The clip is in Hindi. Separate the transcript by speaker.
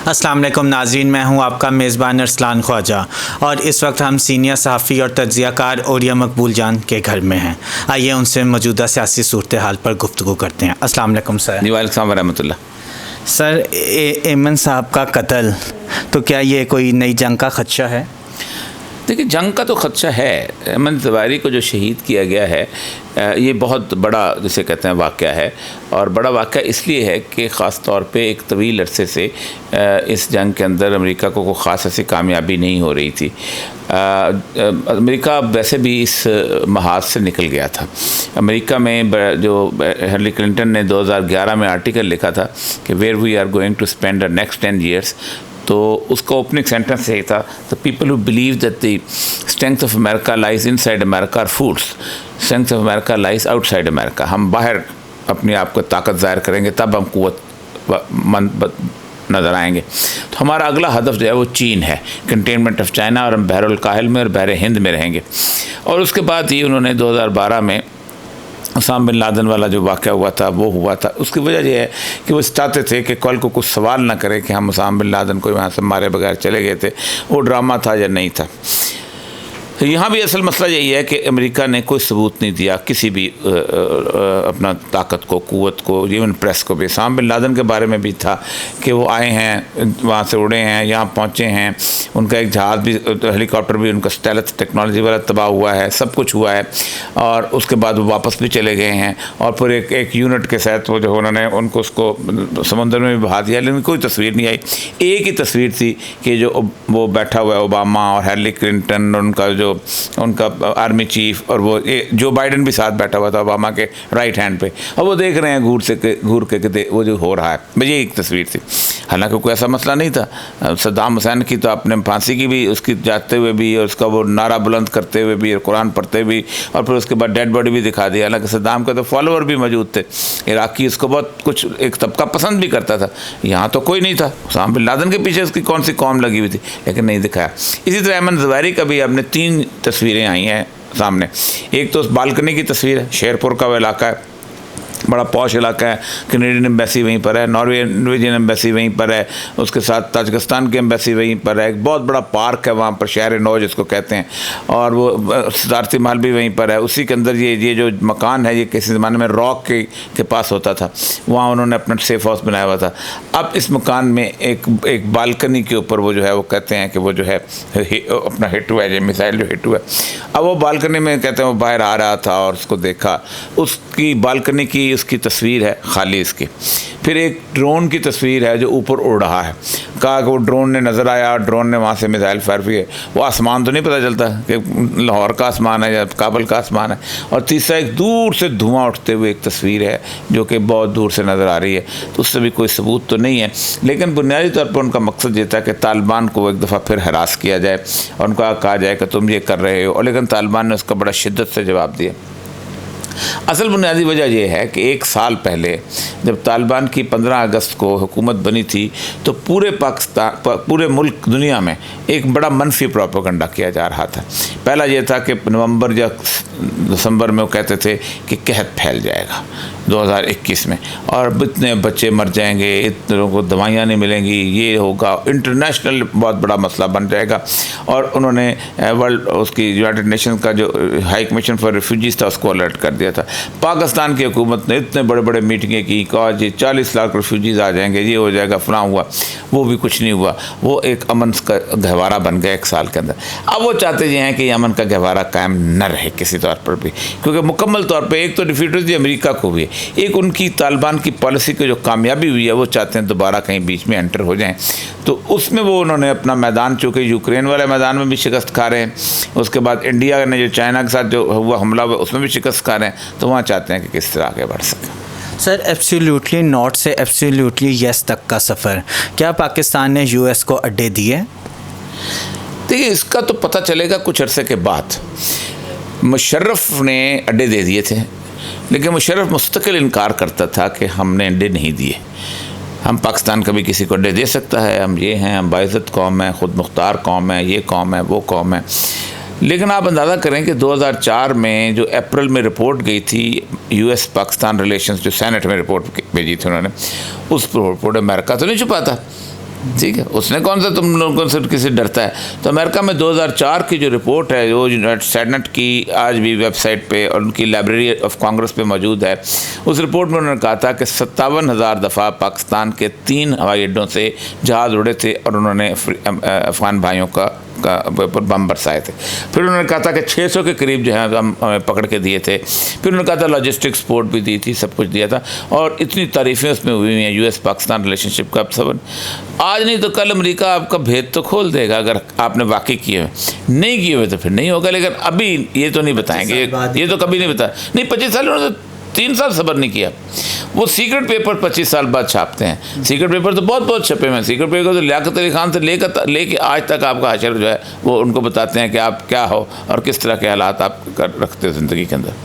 Speaker 1: अस्सलाम वालेकुम नाज़रीन, मैं हूं आपका मेज़बान अरसलान ख्वाजा और इस वक्त हम सीनियर सहाफ़ी और तज्ज़ियाकार ओरिया मकबूल जान के घर में हैं। आइए उनसे मौजूदा सियासी सूरत हाल पर गुफ्तगू करते हैं। अस्सलाम वालेकुम सर।
Speaker 2: जी वालेकुम सलाम व रहमतुल्लाह।
Speaker 1: सर, ऐमन साहब का कत्ल, तो क्या ये कोई नई जंग का ख़दशा है?
Speaker 2: देखिए, जंग का तो ख़दशा है। ऐमन ज़वाहिरी को जो शहीद किया गया है, ये बहुत बड़ा जिसे कहते हैं वाक़या है। और बड़ा वाक़या इसलिए है कि ख़ास तौर पे एक तवील अरसे से इस जंग के अंदर अमेरिका को कोई ख़ास ऐसी कामयाबी नहीं हो रही थी। अमेरिका वैसे भी इस महाज से निकल गया था। अमेरिका में जो हिलरी क्लिंटन ने 2011 में आर्टिकल लिखा था कि where we are going to spend the next 10 years, तो उसका ओपनिंग सेंटेंस यही था, the people who believe that the strength of America lies inside America are fools, strength of America lies outside America. हम बाहर अपने आप को ताकत ज़ाहिर करेंगे तब हम कुव्वतमंद नज़र आएंगे। तो हमारा अगला हदफ जो है वो चीन है, कंटेनमेंट ऑफ चाइना, और हम बहरुल काहिल में और बहर हिंद में रहेंगे। और उसके बाद ये उन्होंने 2012 में उसामा बिन लादेन वाला जो वाक़या हुआ था वो हुआ था। उसकी वजह यह है कि वो चाहते थे कि कल को कुछ सवाल ना करें कि हम उसामा बिन लादेन को वहाँ से मारे बगैर चले गए थे, वो ड्रामा था या नहीं था। तो यहाँ भी असल मसला यही है कि अमेरिका ने कोई सबूत नहीं दिया किसी भी अपना ताकत को, क़ुव्वत को, इवन प्रेस को भी। उसामा बिन लादेन के बारे में भी था कि वो आए हैं, वहाँ से उड़े हैं, यहाँ पहुँचे हैं, उनका एक जहाज़ भी, हेलीकॉप्टर भी उनका स्टेल्थ टेक्नोलॉजी वाला तबाह हुआ है, सब कुछ हुआ है। और उसके बाद वो वापस भी चले गए हैं और फिर एक यूनिट के साथ वो जो उन्होंने उनको उसको समुद्र में भी बहा दिया, लेकिन कोई तस्वीर नहीं आई। एक ही तस्वीर थी कि जो वो बैठा हुआ है ओबामा और हिलरी क्लिंटन, उनका जो उनका आर्मी चीफ, और वो जो बाइडन भी साथ बैठा हुआ था ओबामा के राइट हैंड पे, और वो देख रहे हैं घूर के वो जो हो रहा है। मुझे एक तस्वीर थी, हालांकि कोई ऐसा मसला नहीं था। सद्दाम हुसैन की तो अपने फांसी की भी, उसकी जाते हुए भी, और उसका वो नारा बुलंद करते हुए भी, और कुरान पढ़ते हुए भी, और फिर उसके बाद डेड बॉडी भी दिखा दी। हालांकि सद्दाम के तो फॉलोअर भी मौजूद थे, इराकी उसको बहुत कुछ एक तबका पसंद भी करता था। यहाँ तो कोई नहीं था। उसामा बिन लादेन के पीछे उसकी कौन सी कौम लगी हुई थी, लेकिन नहीं दिखाया। इसी तरह ऐमन ज़वाहिरी का भी अपने 3 तस्वीरें आई हैं सामने। एक तो उस बालकनी की तस्वीर है, शेरपुर का वो इलाका है, बड़ा पॉश इलाका है, कैनेडियन एम्बेसी वहीं पर है, नॉर्वेजियन एम्बेसी वहीं पर है, उसके साथ ताजिकिस्तान की एम्बेसी वहीं पर है, एक बहुत बड़ा पार्क है वहाँ पर, शहर नौ जिसको कहते हैं, और वो सदारती महल भी वहीं पर है। उसी के अंदर ये जो मकान है, ये किसी ज़माने में रॉक के पास होता था, वहाँ उन्होंने अपना सेफ हाउस बनाया हुआ था। अब इस मकान में एक बालकनी के ऊपर वो जो है, वो कहते हैं कि वो जो है अपना हिट हुआ है, जो मिसाइल जो हिट हुआ है। अब वो बालकनी में कहते हैं वो बाहर आ रहा था और उसको देखा, उसकी बालकनी की उसकी तस्वीर है खाली इसकी। फिर एक ड्रोन की तस्वीर है जो ऊपर उड़ रहा है। कहा कि वो ड्रोन ने नज़र आया, ड्रोन ने वहाँ से मिसाइल फायर की है। वो आसमान तो नहीं पता चलता कि लाहौर का आसमान है या काबल का आसमान है। और तीसरा एक दूर से धुआं उठते हुए एक तस्वीर है जो कि बहुत दूर से नज़र आ रही है। तो उससे भी कोई सबूत तो नहीं है, लेकिन बुनियादी तौर पर उनका मकसद ये था कि तालिबान को एक दफ़ा फिर हरास किया जाए और उनका कहा जाए कि तुम ये कर रहे हो। और लेकिन तालिबान ने उसका बड़ा शिद्दत से जवाब दिया। असल बुनियादी वजह यह है कि 1 साल पहले जब तालिबान की 15 अगस्त को हुकूमत बनी थी, तो पूरे पाकिस्तान, पूरे मुल्क, दुनिया में एक बड़ा मनफी प्रोपेगेंडा किया जा रहा था। पहला यह था कि नवंबर या दिसंबर में वो कहते थे कि कहत फैल जाएगा 2021 में, और इतने बच्चे मर जाएंगे, इतने लोगों को दवाइयाँ नहीं मिलेंगी, ये होगा, इंटरनेशनल बहुत बड़ा मसला बन जाएगा। और उन्होंने वर्ल्ड उसकी यूनाइटेड नेशन का जो हाई कमीशन फॉर रिफ्यूजीज़ था उसको अलर्ट कर दिया था। पाकिस्तान की हुकूमत ने इतने बड़े बड़े मीटिंगें की, कहा जी 40 लाख रिफ्यूजीज़ आ जाएंगे, ये हो जाएगा, फलां हुआ, वो भी कुछ नहीं हुआ। वो एक अमन का गहवारा बन गया 1 साल के अंदर। अब वो चाहते ये हैं कि अमन का गहवारा कायम न रहे किसी तौर पर भी, क्योंकि मुकम्मल तौर पर एक तो डिफीट हुई अमेरिका को भी, एक उनकी तालिबान की पॉलिसी की जो कामयाबी हुई है, वो चाहते हैं दोबारा कहीं बीच में एंटर हो जाएं। तो उसमें वो उन्होंने अपना मैदान, चूँकि यूक्रेन वाले मैदान में भी शिकस्त खा रहे हैं, उसके बाद इंडिया ने जो चाइना के साथ जो हुआ हमला हुआ उसमें भी शिकस्त खा रहे हैं, तो वहाँ चाहते हैं कि किस तरह आगे बढ़ सकें।
Speaker 1: सर, एब्सोल्युटली नॉट से एब्सोल्युटली यस तक का सफ़र, क्या पाकिस्तान ने यूएस को अड्डे दिए?
Speaker 2: देखिए, इसका तो पता चलेगा कुछ अरसे के बाद। मुशर्रफ ने अड्डे दे दिए थे, लेकिन मुशर्रफ मुस्तकिल इनकार करता था कि हमने अड्डे नहीं दिए। हम पाकिस्तान कभी किसी को अड्डे दे सकता है, हम ये हैं, हम बाइज़्ज़त कौम है, ख़ुद मुख्तार कौम है, ये कौम है, वो कौम है। लेकिन आप अंदाज़ा करें कि 2004 में जो अप्रैल में रिपोर्ट गई थी यूएस पाकिस्तान रिलेशंस, जो सेनेट में रिपोर्ट भेजी थी उन्होंने, उस रिपोर्ट अमेरिका तो नहीं छुपा था। ठीक है, उसने कौन सा तुम लोगों से किसी डरता है। तो अमेरिका में 2004 की जो रिपोर्ट है, वो सेनेट की आज भी वेबसाइट पे और उनकी लाइब्रेरी ऑफ कांग्रेस पे मौजूद है, उस रिपोर्ट में उन्होंने कहा था कि 57,000 दफ़ा पाकिस्तान के 3 हवाई अड्डों से जहाज़ उड़े थे और उन्होंने अफगान भाइयों का बम बरसाए थे। फिर उन्होंने कहा था कि 600 के करीब जो है हम पकड़ के दिए थे। फिर उन्होंने कहा था लॉजिस्टिक सपोर्ट भी दी थी, सब कुछ दिया था, और इतनी तारीफ़ें उसमें हुई हैं यूएस पाकिस्तान रिलेशनशिप का। सब आज नहीं तो कल अमेरिका आपका भेद तो खोल देगा अगर आपने वाकई किए हुए। नहीं किए हुए तो फिर नहीं होगा, लेकिन अभी ये तो नहीं बताएंगे, ये तो कभी नहीं बताया। नहीं, 25 साल उन्होंने 3 साल सब्र नहीं किया। वो सीक्रेट पेपर 25 साल बाद छापते हैं। सीक्रेट पेपर तो बहुत छपे हुए हैं। सीक्रेट पेपर तो लियाकत अली खान से लेके आज तक आपका हशर जो है वो उनको बताते हैं कि आप क्या हो और किस तरह के हालात आप रखते हो ज़िंदगी के अंदर।